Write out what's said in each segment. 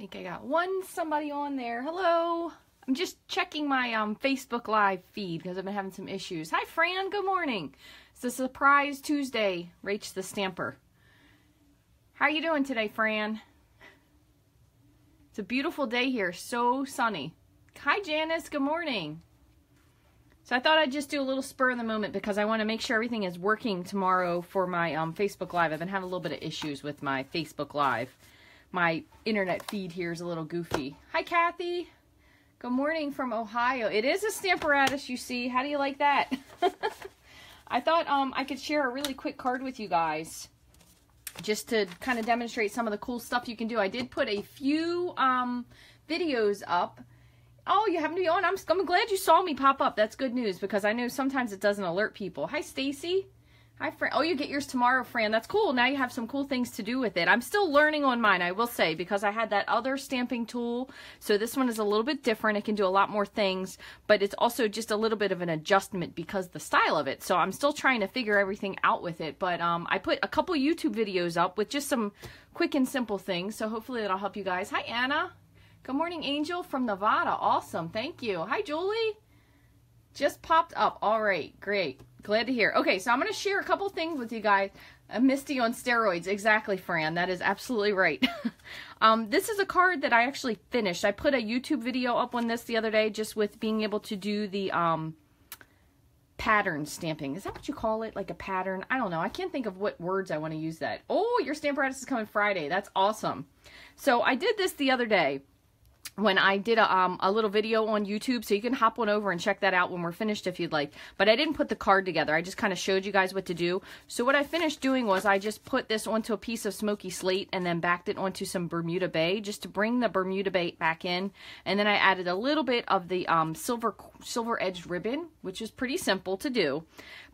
think I got somebody on there. Hello. I'm just checking my Facebook Live feed because I've been having some issues. Hi, Fran. Good morning. It's a surprise Tuesday. Rach the Stamper. How are you doing today, Fran? It's a beautiful day here. So sunny. Hi, Janice. Good morning. So I thought I'd just do a little spur of the moment because I want to make sure everything is working tomorrow for my Facebook Live. I've been having a little bit of issues with my Facebook Live. My internet feed here is a little goofy. Hi, Kathy. Good morning from Ohio. It is a Stamparatus, you see. How do you like that? I thought I could share a really quick card with you guys just to kind of demonstrate some of the cool stuff you can do. I did put a few videos up. Oh, you happen to be on. I'm glad you saw me pop up. That's good news because I know sometimes it doesn't alert people. Hi, Stacy. Hi, Fran. Oh, you get yours tomorrow, Fran. That's cool. Now you have some cool things to do with it. I'm still learning on mine, I will say, because I had that other stamping tool. So this one is a little bit different. It can do a lot more things, but it's also just a little bit of an adjustment because the style of it. So I'm still trying to figure everything out with it. But I put a couple YouTube videos up with just some quick and simple things. So hopefully that'll help you guys. Hi, Anna. Good morning, Angel from Nevada. Awesome. Thank you. Hi, Julie. Just popped up. All right. Great. Glad to hear. Okay, so I'm going to share a couple things with you guys. Misty on steroids. Exactly, Fran. That is absolutely right. This is a card that I actually finished. I put a YouTube video up on this the other day just with being able to do the pattern stamping. Is that what you call it? Like a pattern? I don't know. I can't think of what words I want to use that. Oh, your Stamparatus is coming Friday. That's awesome. So I did this the other day when I did a little video on YouTube, so you can hop on over and check that out when we're finished if you'd like. But I didn't put the card together. I just kind of showed you guys what to do. So what I finished doing was I just put this onto a piece of smoky slate and then backed it onto some Bermuda Bay just to bring the Bermuda Bay back in. And then I added a little bit of the silver edged ribbon, which is pretty simple to do.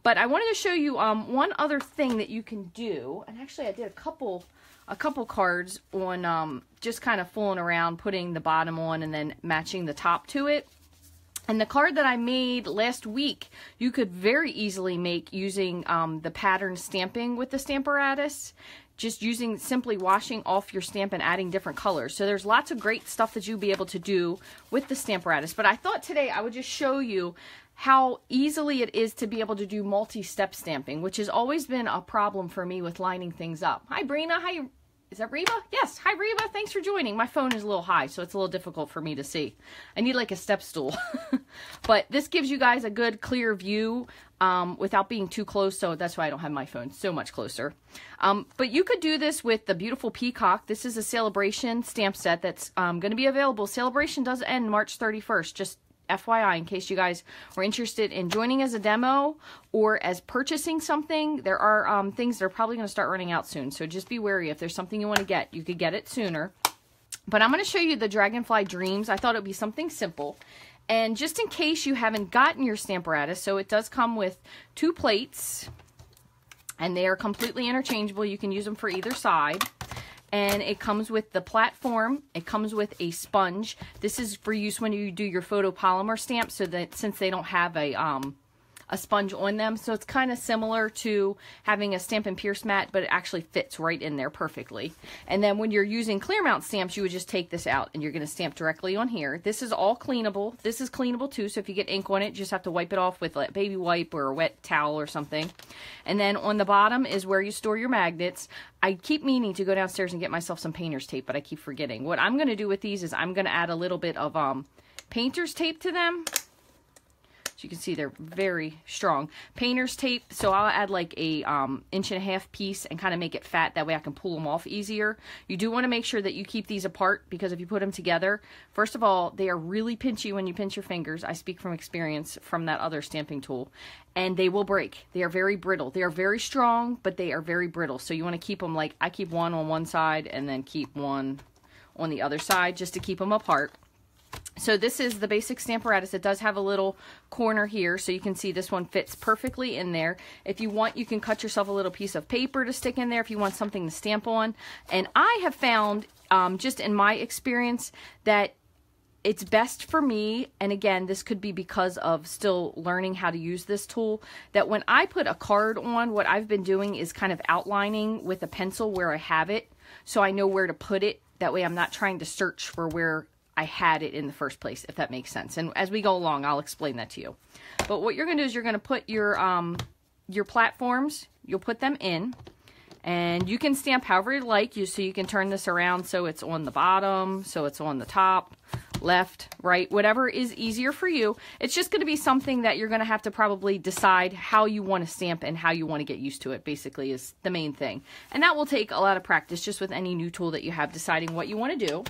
But I wanted to show you one other thing that you can do. And actually I did a couple cards on just kind of fooling around, putting the bottom on and then matching the top to it. And the card that I made last week, you could very easily make using the pattern stamping with the Stamparatus, just using simply washing off your stamp and adding different colors. So there's lots of great stuff that you'll be able to do with the Stamparatus. But I thought today I would just show you how easily it is to be able to do multi-step stamping, which has always been a problem for me with lining things up. Hi, Brina. Hi. Is that Reba? Yes. Hi, Reba. Thanks for joining. My phone is a little high, so it's a little difficult for me to see. I need like a step stool. But this gives you guys a good, clear view without being too close, so that's why I don't have my phone so much closer. But you could do this with the beautiful Peacock. This is a Celebration stamp set that's going to be available. Celebration does end March 31st, just FYI, in case you guys were interested in joining as a demo or as purchasing something. There are things that are probably going to start running out soon, so just be wary. If there's something you want to get, you could get it sooner. But I'm going to show you the Dragonfly Dreams. I thought it would be something simple. And just in case you haven't gotten your Stamparatus, so it does come with 2 plates, and they are completely interchangeable. You can use them for either side. And it comes with the platform. It comes with a sponge. This is for use when you do your photopolymer stamps, so that since they don't have a sponge on them, so it's kind of similar to having a Stampin' Pierce mat, but it actually fits right in there perfectly. And then when you're using clear mount stamps, you would just take this out and you're going to stamp directly on here. This is all cleanable. This is cleanable too, so if you get ink on it, you just have to wipe it off with a baby wipe or a wet towel or something. And then on the bottom is where you store your magnets. I keep meaning to go downstairs and get myself some painter's tape, but I keep forgetting. What I'm going to do with these is I'm going to add a little bit of painter's tape to them. So you can see they're very strong. Painter's tape, so I'll add like a 1.5 inch piece and kind of make it fat. That way I can pull them off easier. You do want to make sure that you keep these apart because if you put them together, first of all, they are really pinchy when you pinch your fingers. I speak from experience from that other stamping tool. And they will break. They are very brittle. They are very strong, but they are very brittle. So you want to keep them like, I keep one on one side and then keep one on the other side just to keep them apart. So this is the basic Stamparatus. It does have a little corner here, so you can see this one fits perfectly in there. If you want, you can cut yourself a little piece of paper to stick in there if you want something to stamp on. And I have found, just in my experience, that it's best for me, and again, this could be because of still learning how to use this tool, that when I put a card on, what I've been doing is kind of outlining with a pencil where I have it, so I know where to put it That way I'm not trying to search for where I had it in the first place, if that makes sense. And as we go along, I'll explain that to you. But what you're going to do is you're going to put your platforms, you'll put them in, and you can stamp however you like. So you can turn this around so it's on the bottom, so it's on the top, left, right, whatever is easier for you. It's just going to be something that you're going to have to probably decide how you want to stamp and how you want to get used to it, basically, is the main thing. And that will take a lot of practice just with any new tool that you have, deciding what you want to do.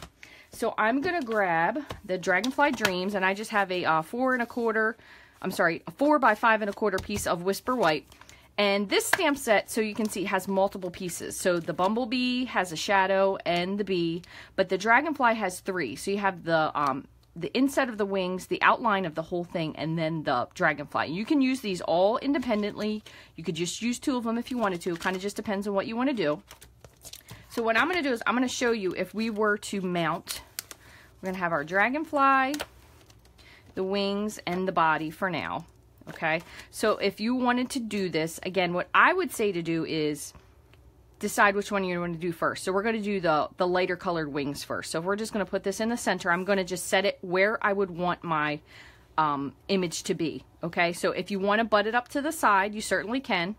So I'm going to grab the Dragonfly Dreams, and I just have a 4 by 5 1/4 piece of Whisper White. And this stamp set, so you can see, has multiple pieces. So the Bumblebee has a shadow and the bee, but the Dragonfly has 3. So you have the inside of the wings, the outline of the whole thing, and then the Dragonfly. You can use these all independently. You could just use 2 of them if you wanted to. It kind of just depends on what you want to do. So what I'm going to do is I'm going to show you if we were to mount. We're going to have our Dragonfly, the wings, and the body for now. Okay, so if you wanted to do this, again, what I would say to do is decide which one you want to do first. So we're going to do the lighter colored wings first. So if we're just going to put this in the center, I'm going to just set it where I would want my image to be. Okay, so if you want to butt it up to the side, you certainly can.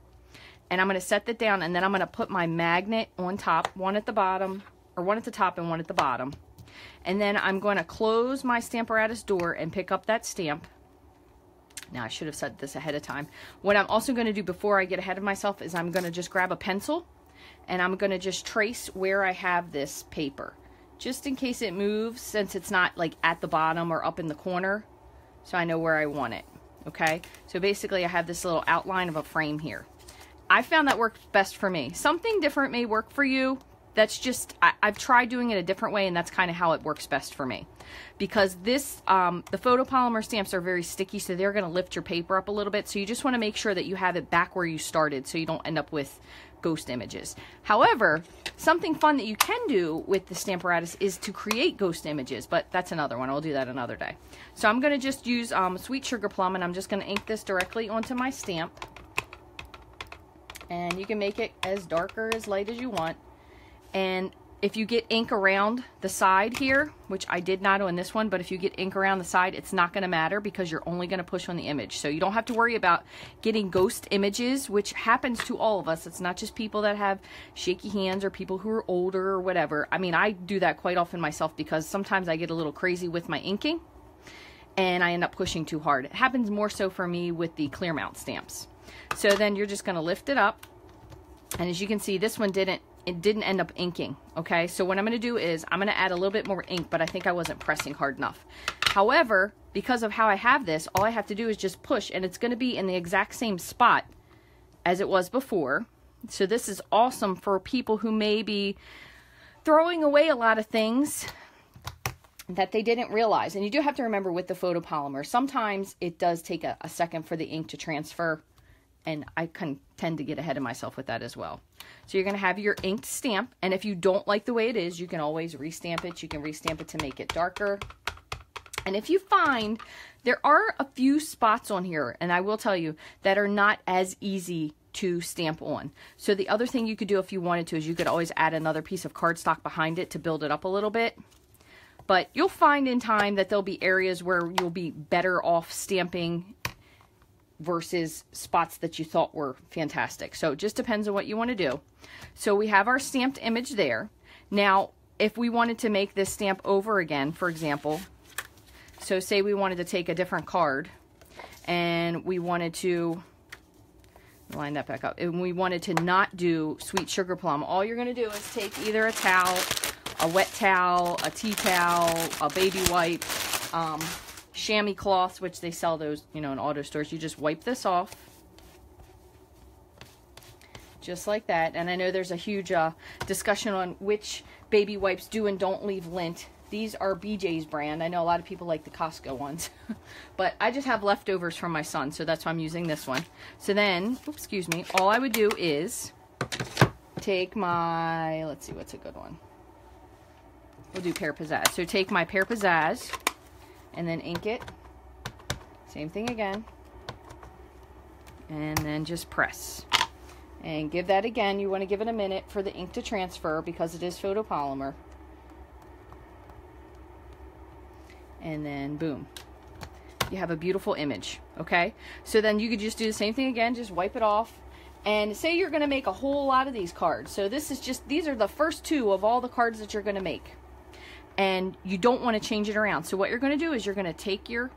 And I'm going to set that down, and then I'm going to put my magnet on top, one at the bottom, or one at the top and one at the bottom. And then I'm going to close my Stamparatus door and pick up that stamp. Now, I should have said this ahead of time. What I'm also going to do before I get ahead of myself is I'm going to just grab a pencil, and I'm going to just trace where I have this paper, just in case it moves, since it's not like at the bottom or up in the corner, so I know where I want it. Okay, so basically I have this little outline of a frame here. I found that works best for me. Something different may work for you. That's just, I've tried doing it a different way, and that's kind of how it works best for me. Because this, the photopolymer stamps are very sticky, so they're going to lift your paper up a little bit. So you just want to make sure that you have it back where you started, so you don't end up with ghost images. However, something fun that you can do with the Stamparatus is to create ghost images, but that's another one. I'll do that another day. So I'm going to just use Sweet Sugar Plum, and I'm just going to ink this directly onto my stamp. And you can make it as dark or as light as you want. And if you get ink around the side here, which I did not on this one, but if you get ink around the side, it's not going to matter because you're only going to push on the image. So you don't have to worry about getting ghost images, which happens to all of us. It's not just people that have shaky hands or people who are older or whatever. I mean, I do that quite often myself because sometimes I get a little crazy with my inking and I end up pushing too hard. It happens more so for me with the clear mount stamps. So then you're just going to lift it up. And as you can see, this one didn't end up inking. Okay, so what I'm going to do is I'm going to add a little bit more ink, but I think I wasn't pressing hard enough. However, because of how I have this, all I have to do is just push, and it's going to be in the exact same spot as it was before. So this is awesome for people who may be throwing away a lot of things that they didn't realize. And you do have to remember with the photopolymer, sometimes it does take a second for the ink to transfer, and I can tend to get ahead of myself with that as well. So you're going to have your inked stamp, and if you don't like the way it is, you can always restamp it. You can restamp it to make it darker. And if you find there are a few spots on here, and I will tell you, that are not as easy to stamp on. So the other thing you could do if you wanted to is you could always add another piece of cardstock behind it to build it up a little bit. But you'll find in time that there'll be areas where you'll be better off stamping versus spots that you thought were fantastic. So it just depends on what you want to do. So we have our stamped image there. Now, if we wanted to make this stamp over again, for example, so say we wanted to take a different card and we wanted to line that back up, and we wanted to not do Sweet Sugar Plum, all you're going to do is take either a towel, a wet towel, a tea towel, a baby wipe, chamois cloths, which they sell those, you know, in auto stores. You just wipe this off just like that. And I know there's a huge discussion on which baby wipes do and don't leave lint. These are BJ's brand. I know a lot of people like the Costco ones, but I just have leftovers from my son, so that's why I'm using this one. So then, oops, excuse me, all I would do is take my, let's see, what's a good one? We'll do Pear Pizzazz. So take my Pear Pizzazz and then ink it. Same thing again. And then just press. And give that again. You want to give it a minute for the ink to transfer because it is photopolymer. and then boom. You have a beautiful image, okay? So then you could just do the same thing again, just wipe it off. And say you're gonna make a whole lot of these cards. So this is just, these are the first 2 of all the cards that you're gonna make. And you don't wanna change it around. So what you're gonna do is you're gonna take your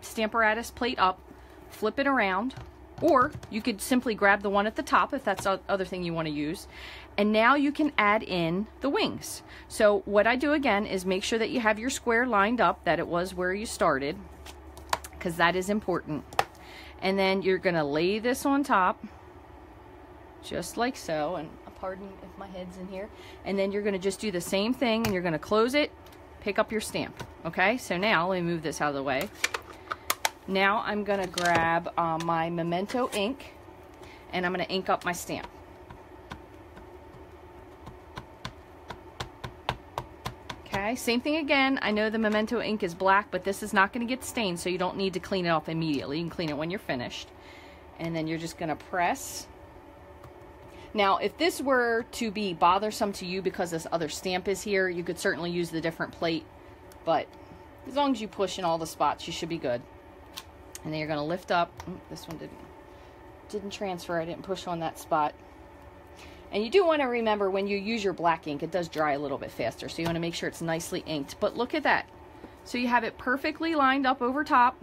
Stamparatus plate up, flip it around, or you could simply grab the one at the top if that's the other thing you wanna use. And now you can add in the wings. So what I do again is make sure that you have your square lined up, that it was where you started, because that is important. And then you're gonna lay this on top, just like so, and pardon if my head's in here. And then you're gonna just do the same thing, and you're gonna close it, pick up your stamp, okay? So now, let me move this out of the way. Now I'm gonna grab my Memento ink, and I'm gonna ink up my stamp. Okay, same thing again. I know the Memento ink is black, but this is not going to get stained, so you don't need to clean it off immediately. You can clean it when you're finished. And then you're just going to press. Now, if this were to be bothersome to you because this other stamp is here, you could certainly use the different plate. But as long as you push in all the spots, you should be good. And then you're going to lift up. This one didn't transfer. I didn't push on that spot. And you do want to remember when you use your black ink, it does dry a little bit faster. So you want to make sure it's nicely inked. But look at that. So you have it perfectly lined up over top.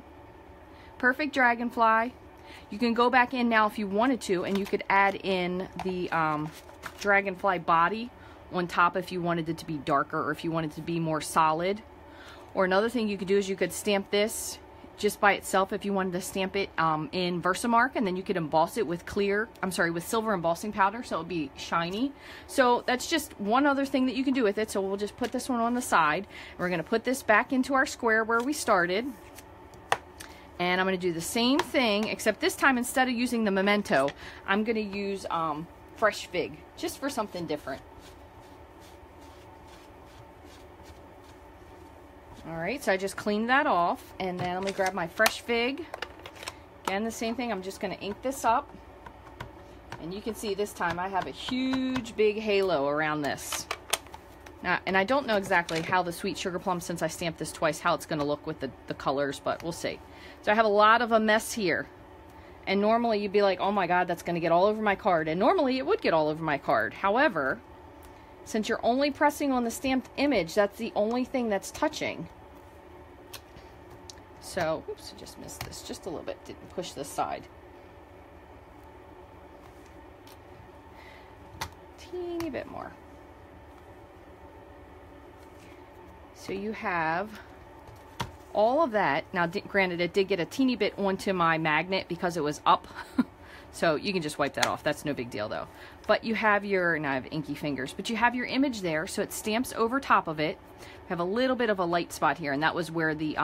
Perfect dragonfly. You can go back in now if you wanted to, and you could add in the dragonfly body on top if you wanted it to be darker or if you wanted it to be more solid. Or another thing you could do is you could stamp this just by itself if you wanted to stamp it in Versamark, and then you could emboss it with with silver embossing powder, so it would be shiny. So that's just one other thing that you can do with it. So we'll just put this one on the side. We're going to put this back into our square where we started. And I'm going to do the same thing, except this time instead of using the Memento, I'm going to use fresh fig, just for something different. Alright, so I just cleaned that off, and then let me grab my fresh fig. Again, the same thing, I'm just going to ink this up. And you can see this time I have a huge big halo around this. Now, and I don't know exactly how the sweet sugar plum, since I stamped this twice, how it's going to look with the colors, but we'll see. So I have a lot of a mess here. And normally you'd be like, oh my god, that's going to get all over my card. And normally it would get all over my card. However, since you're only pressing on the stamped image, that's the only thing that's touching. So, oops, I just missed this just a little bit. Didn't push this side. Teeny bit more. So you have all of that. Now, granted, it did get a teeny bit onto my magnet because it was up. So you can just wipe that off. That's no big deal, though. But you have your, now I have inky fingers, but you have your image there, so it stamps over top of it. I have a little bit of a light spot here, and that was where the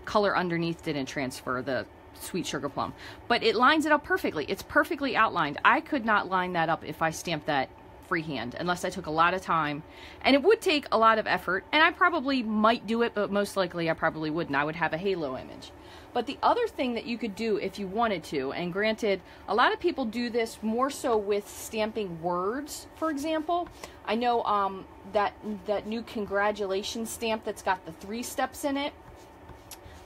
color underneath didn't transfer, the sweet sugar plum. But it lines it up perfectly. It's perfectly outlined. I could not line that up if I stamped that freehand, unless I took a lot of time. And it would take a lot of effort, and I probably might do it, but most likely I probably wouldn't. I would have a halo image. But the other thing that you could do if you wanted to, and granted, a lot of people do this more so with stamping words, for example. I know that new congratulations stamp that's got the 3 steps in it.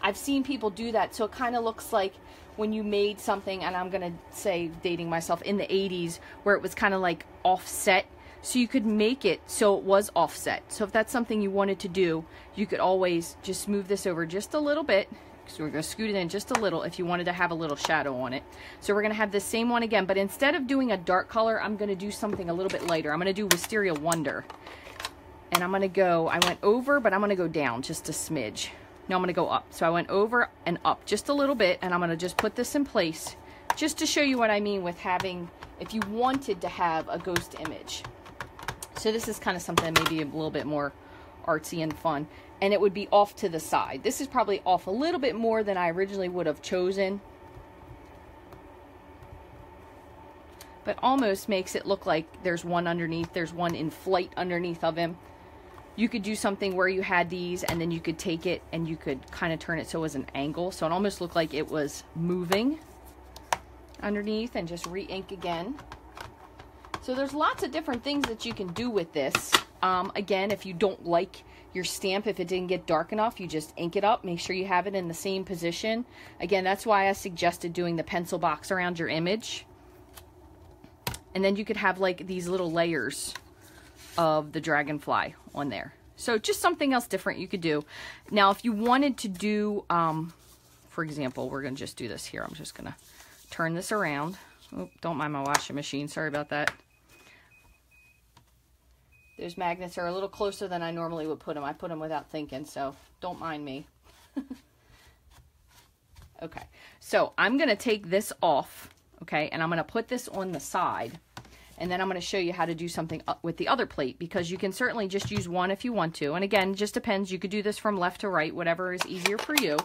I've seen people do that, so it kind of looks like when you made something, and I'm going to say, dating myself, in the 80s, where it was kind of like offset. So you could make it so it was offset. So if that's something you wanted to do, you could always just move this over just a little bit. So we're going to scoot it in just a little if you wanted to have a little shadow on it. So we're going to have the same one again, but instead of doing a dark color, I'm going to do something a little bit lighter. I'm going to do Wisteria Wonder. And I'm going to go, I went over, but I'm going to go down just a smidge. No, I'm going to go up. So I went over and up just a little bit, and I'm going to just put this in place just to show you what I mean with having, if you wanted to have a ghost image. So this is kind of something maybe a little bit more artsy and fun. And it would be off to the side. This is probably off a little bit more than I originally would have chosen. But almost makes it look like there's one underneath. There's one in flight underneath of him. You could do something where you had these, and then you could take it and you could kind of turn it so it was an angle. So it almost looked like it was moving underneath, and just re-ink again. So there's lots of different things that you can do with this. Again, if you don't like your stamp, if it didn't get dark enough, you just ink it up. Make sure you have it in the same position. Again, that's why I suggested doing the pencil box around your image. And then you could have like these little layers of the dragonfly on there. So just something else different you could do. Now, if you wanted to do, for example, we're going to just do this here. I'm just going to turn this around. Oh, don't mind my washing machine. Sorry about that. Those magnets are a little closer than I normally would put them. I put them without thinking, so don't mind me. Okay, so I'm going to take this off, okay, and I'm going to put this on the side. And then I'm going to show you how to do something with the other plate, because you can certainly just use one if you want to. And again, it just depends. You could do this from left to right, whatever is easier for you.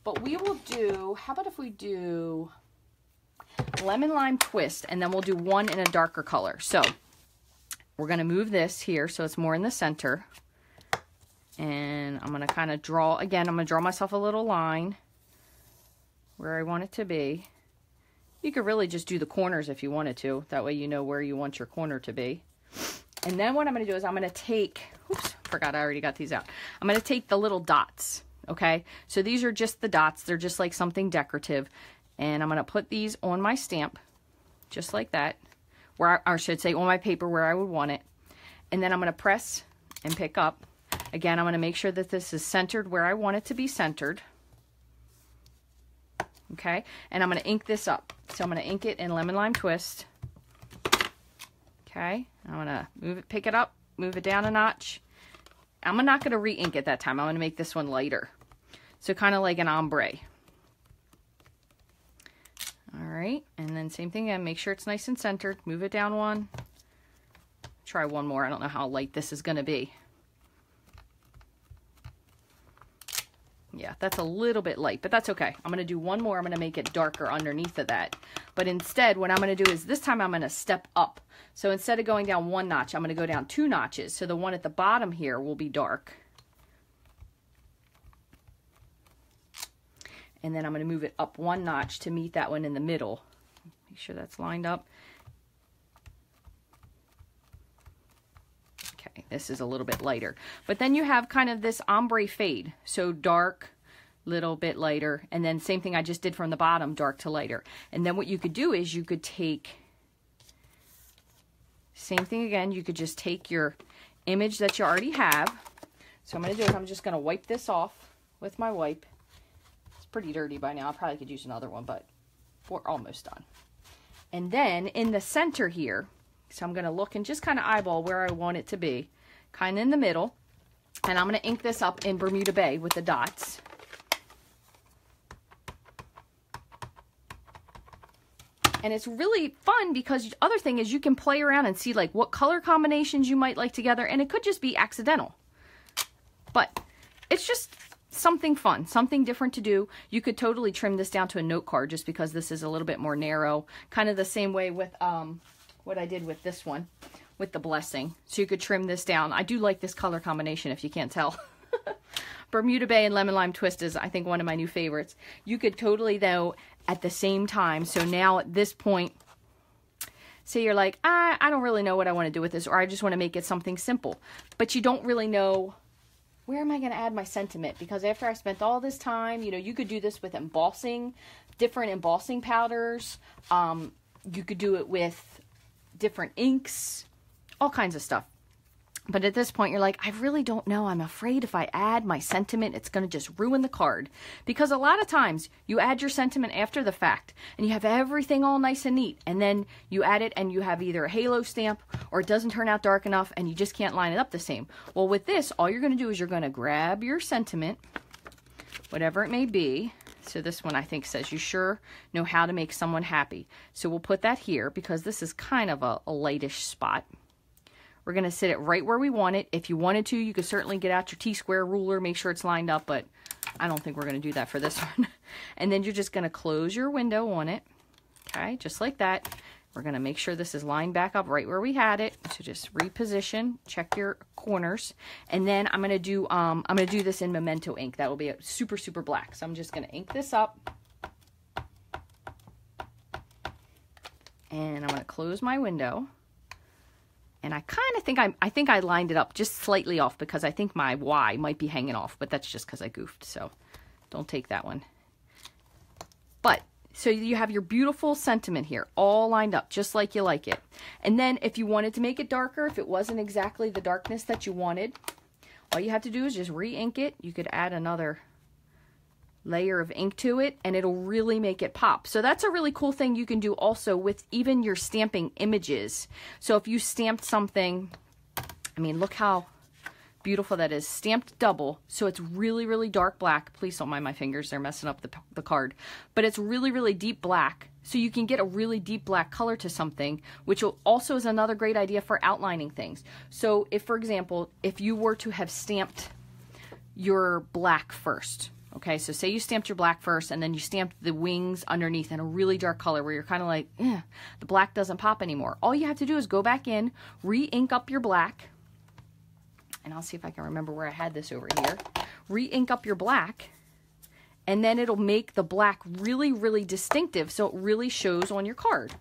But we will do, how about if we do lemon lime twist, and then we'll do one in a darker color. So we're going to move this here so it's more in the center. And I'm going to kind of draw, again, I'm going to draw myself a little line where I want it to be. You could really just do the corners if you wanted to. That way you know where you want your corner to be. And then what I'm going to do is I'm going to take, oops, forgot I already got these out. I'm going to take the little dots, okay? So these are just the dots. They're just like something decorative. And I'm going to put these on my stamp, just like that. Or I should say on my paper where I would want it. And then I'm going to press and pick up. Again, I'm going to make sure that this is centered where I want it to be centered. Okay, and I'm going to ink this up. So I'm going to ink it in lemon lime twist. Okay, I'm going to move it, pick it up, move it down a notch. I'm not going to re-ink it that time. I'm going to make this one lighter. So kind of like an ombre. All right, and then same thing again, make sure it's nice and centered. Move it down one. Try one more. I don't know how light this is going to be. Yeah, that's a little bit light, but that's okay. I'm going to do one more. I'm going to make it darker underneath of that. But instead, what I'm going to do is this time I'm going to step up. So instead of going down one notch, I'm going to go down 2 notches. So the one at the bottom here will be dark. And then I'm going to move it up 1 notch to meet that one in the middle. Make sure that's lined up. This is a little bit lighter, but then you have kind of this ombre fade. So dark, little bit lighter, and then same thing I just did from the bottom, dark to lighter. And then what you could do is you could take, same thing again, you could just take your image that you already have. So I'm going to do is I'm just going to wipe this off with my wipe. It's pretty dirty by now. I probably could use another one, but we're almost done. And then in the center here, so I'm going to look and just kind of eyeball where I want it to be, kind of in the middle. And I'm going to ink this up in Bermuda Bay with the dots. And it's really fun because the other thing is you can play around and see like what color combinations you might like together. And it could just be accidental. But it's just something fun, something different to do. You could totally trim this down to a note card just because this is a little bit more narrow. Kind of the same way with what I did with this one, with the blessing. So you could trim this down. I do like this color combination if you can't tell. Bermuda Bay and Lemon Lime Twist is, I think, one of my new favorites. You could totally, though, at the same time, so now at this point, say you're like, I don't really know what I want to do with this, or I just want to make it something simple. But you don't really know, where am I going to add my sentiment? Because after I spent all this time, you know, you could do this with embossing, different embossing powders. You could do it with different inks, all kinds of stuff. But at this point, you're like, I really don't know. I'm afraid if I add my sentiment, it's going to just ruin the card. Because a lot of times, you add your sentiment after the fact, and you have everything all nice and neat. And then you add it, and you have either a halo stamp, or it doesn't turn out dark enough, and you just can't line it up the same. Well, with this, all you're going to do is you're going to grab your sentiment, whatever it may be. So this one, I think, says, you sure know how to make someone happy. So we'll put that here, because this is kind of a lightish spot. We're going to sit it right where we want it. If you wanted to, you could certainly get out your T-square ruler, make sure it's lined up, but I don't think we're going to do that for this one. And then you're just going to close your window on it. Okay, just like that. We're going to make sure this is lined back up right where we had it. So just reposition, check your corners. And then I'm going to do this in Memento ink. That will be a super, super black. So I'm just going to ink this up. And I'm going to close my window. And I kind of think I think I lined it up just slightly off because I think my Y might be hanging off, but that's just because I goofed, so don't take that one. But, so you have your beautiful sentiment here, all lined up, just like you like it. And then if you wanted to make it darker, if it wasn't exactly the darkness that you wanted, all you have to do is just re-ink it. You could add another layer of ink to it, and it'll really make it pop. So that's a really cool thing you can do also with even your stamping images. So if you stamped something, I mean, look how beautiful that is, stamped double, so it's really, really dark black. Please don't mind my fingers, they're messing up the card. But it's really, really deep black, so you can get a really deep black color to something, which also is another great idea for outlining things. So if, for example, if you were to have stamped your black first, okay, so say you stamped your black first and then you stamped the wings underneath in a really dark color where you're kind of like, the black doesn't pop anymore. All you have to do is go back in, re-ink up your black, and I'll see if I can remember where I had this over here. Re-ink up your black, and then it'll make the black really, really distinctive so it really shows on your card.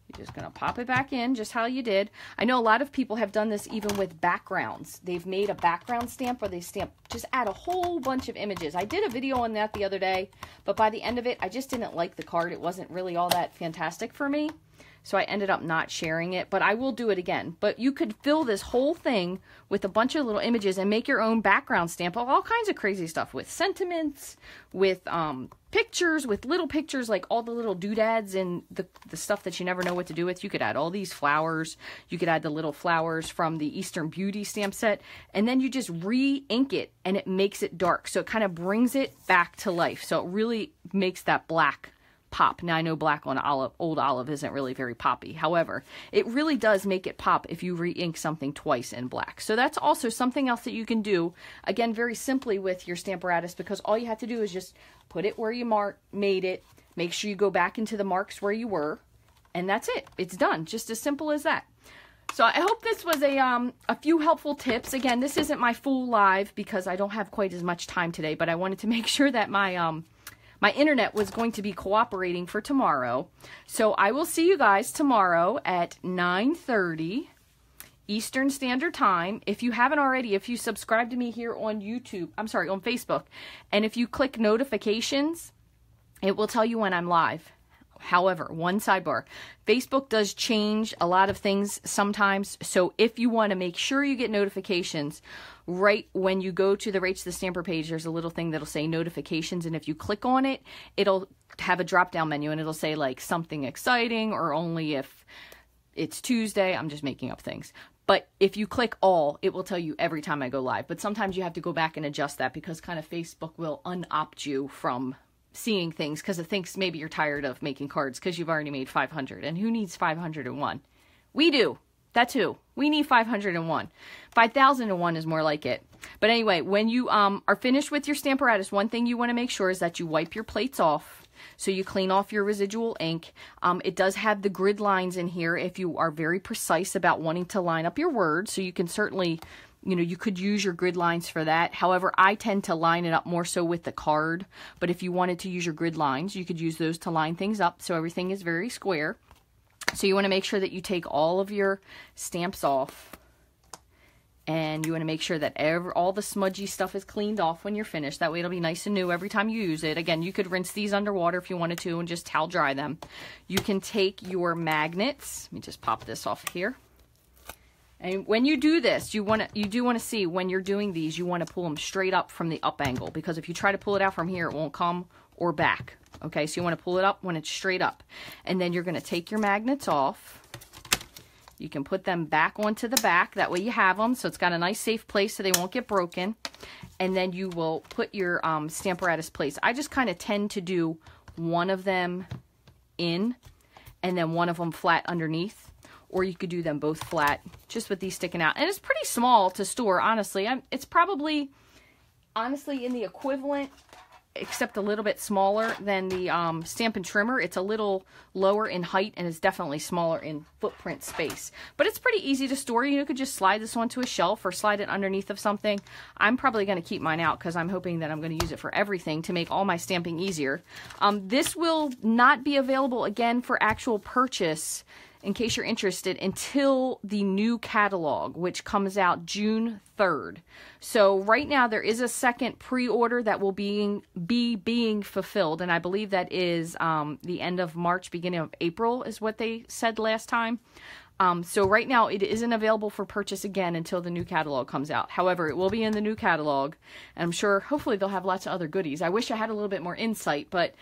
You're just going to pop it back in just how you did. I know a lot of people have done this even with backgrounds. They've made a background stamp where they just add a whole bunch of images. I did a video on that the other day, but by the end of it, I just didn't like the card. It wasn't really all that fantastic for me, so I ended up not sharing it, but I will do it again. But you could fill this whole thing with a bunch of little images and make your own background stamp of all kinds of crazy stuff with sentiments, with pictures, with little pictures, like all the little doodads and the stuff that you never know what to do with. You could add all these flowers. You could add the little flowers from the Eastern Beauty stamp set, and then you just re-ink it and it makes it dark. So it kind of brings it back to life. So it really makes that black pop. Now I know black on old olive isn't really very poppy. However, it really does make it pop if you re-ink something twice in black. So that's also something else that you can do, again, very simply with your Stamparatus, because all you have to do is just put it where you made it, make sure you go back into the marks where you were, and that's it. It's done. Just as simple as that. So I hope this was a few helpful tips. Again, this isn't my full live because I don't have quite as much time today, but I wanted to make sure that my internet was going to be cooperating for tomorrow. So I will see you guys tomorrow at 9:30 Eastern Standard Time. If you haven't already, if you subscribe to me here on YouTube, I'm sorry, on Facebook, and if you click notifications, it will tell you when I'm live. However, one sidebar, Facebook does change a lot of things sometimes, so if you want to make sure you get notifications, right when you go to the Rachthestamper page, there's a little thing that'll say notifications, and if you click on it, it'll have a drop-down menu, and it'll say like something exciting, or only if it's Tuesday. I'm just making up things. But if you click all, it will tell you every time I go live. But sometimes you have to go back and adjust that because kind of Facebook will un-opt you from seeing things because it thinks maybe you're tired of making cards because you've already made 500. And who needs 501? We do. That's who. We need 501. 5,001 is more like it. But anyway, when you are finished with your Stamparatus, one thing you want to make sure is that you wipe your plates off. So you clean off your residual ink. It does have the grid lines in here if you are very precise about wanting to line up your words. So you can certainly, you could use your grid lines for that. However, I tend to line it up more so with the card. But if you wanted to use your grid lines, you could use those to line things up so everything is very square. So you want to make sure that you take all of your stamps off. And you want to make sure that all the smudgy stuff is cleaned off when you're finished. That way it'll be nice and new every time you use it. Again, you could rinse these underwater if you wanted to and just towel dry them. You can take your magnets. Let me just pop this off here. And when you do this, you do want to see when you're doing these, you want to pull them straight up from the up angle. Because if you try to pull it out from here, it won't come, or back. Okay, so you want to pull it up when it's straight up. And then you're going to take your magnets off. You can put them back onto the back. That way you have them. So it's got a nice safe place so they won't get broken. And then you will put your Stamparatus plates. I just kind of tend to do one of them in and then one of them flat underneath. Or you could do them both flat just with these sticking out. And it's pretty small to store, honestly. It's probably, honestly, in the equivalent, except a little bit smaller than the Stampin' Trimmer. It's a little lower in height and it's definitely smaller in footprint space. But it's pretty easy to store. You could just slide this onto a shelf or slide it underneath of something. I'm probably going to keep mine out because I'm hoping that I'm going to use it for everything to make all my stamping easier. This will not be available again for actual purchase in case you're interested, until the new catalog, which comes out June 3rd. So right now there is a second pre-order that will be being fulfilled, and I believe that is the end of March, beginning of April is what they said last time. So right now it isn't available for purchase again until the new catalog comes out. However, it will be in the new catalog, and I'm sure hopefully they'll have lots of other goodies. I wish I had a little bit more insight, but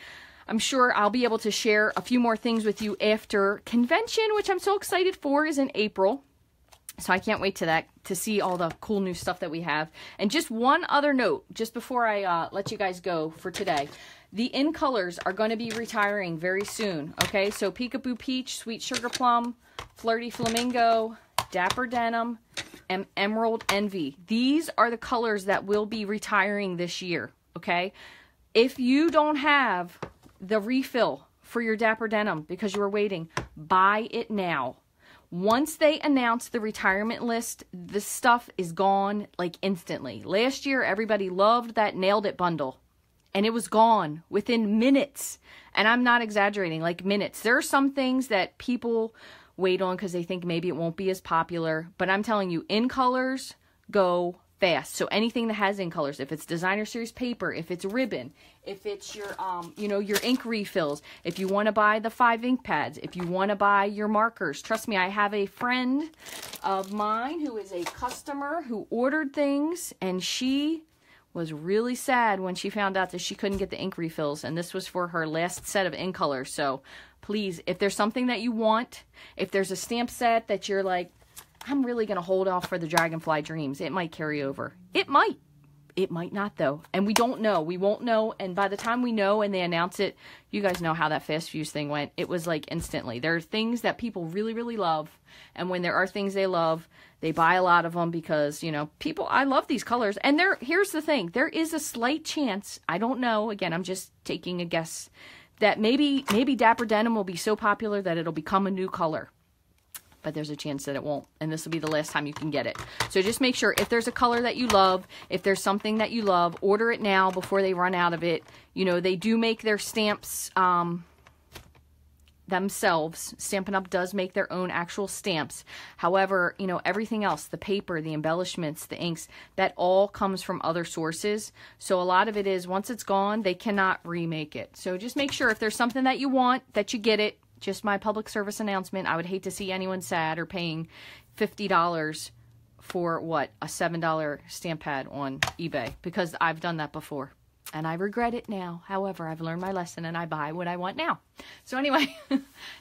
I'm sure I'll be able to share a few more things with you after convention, which I'm so excited for, is in April. So I can't wait to see all the cool new stuff that we have. And just one other note, just before I let you guys go for today. The In Colors are going to be retiring very soon, okay? So Peekaboo Peach, Sweet Sugar Plum, Flirty Flamingo, Dapper Denim, and Emerald Envy. These are the colors that will be retiring this year, okay? If you don't have the refill for your Dapper Denim because you were waiting, buy it now. Once they announce the retirement list, the stuff is gone like instantly. Last year, everybody loved that Nailed It bundle, and it was gone within minutes. And I'm not exaggerating, like minutes. There are some things that people wait on because they think maybe it won't be as popular, but I'm telling you, In Colors go fast. So anything that has In Colors, if it's designer series paper, if it's ribbon, if it's your your ink refills, if you want to buy the 5 ink pads, if you want to buy your markers, trust me, I have a friend of mine who is a customer who ordered things, and she was really sad when she found out that she couldn't get the ink refills, and this was for her last set of In Colors. So please, if there's something that you want, if there's a stamp set that you're like, I'm really going to hold off for the Dragonfly Dreams, it might carry over. It might. It might not, though. And we don't know. We won't know. And by the time we know and they announce it, you guys know how that Fast Fuse thing went. It was like instantly. There are things that people really, really love. And when there are things they love, they buy a lot of them because, people, I love these colors. And here's the thing. There is a slight chance, I don't know, again, I'm just taking a guess, that maybe Dapper Denim will be so popular that it'll become a new color. But there's a chance that it won't, and this will be the last time you can get it. So just make sure, if there's a color that you love, if there's something that you love, order it now before they run out of it. They do make their stamps themselves. Stampin' Up! Does make their own actual stamps. However, everything else, the paper, the embellishments, the inks, that all comes from other sources. So a lot of it is, once it's gone, they cannot remake it. So just make sure, if there's something that you want, that you get it. Just my public service announcement. I would hate to see anyone sad or paying $50 for what, a $7 stamp pad on eBay, because I've done that before and I regret it now. However, I've learned my lesson and I buy what I want now. So anyway,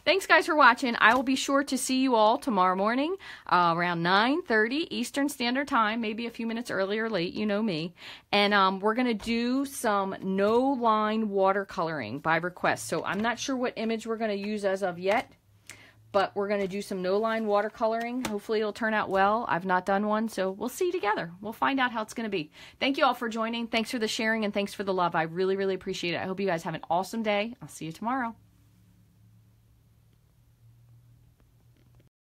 thanks guys for watching. I will be sure to see you all tomorrow morning around 9:30 Eastern Standard Time, maybe a few minutes early or late, you know me. And we're going to do some no-line watercoloring by request. So I'm not sure what image we're going to use as of yet, but we're going to do some no-line watercoloring. Hopefully it'll turn out well. I've not done one, so we'll see together. We'll find out how it's going to be. Thank you all for joining. Thanks for the sharing, and thanks for the love. I really, really appreciate it. I hope you guys have an awesome day. I'll see you tomorrow.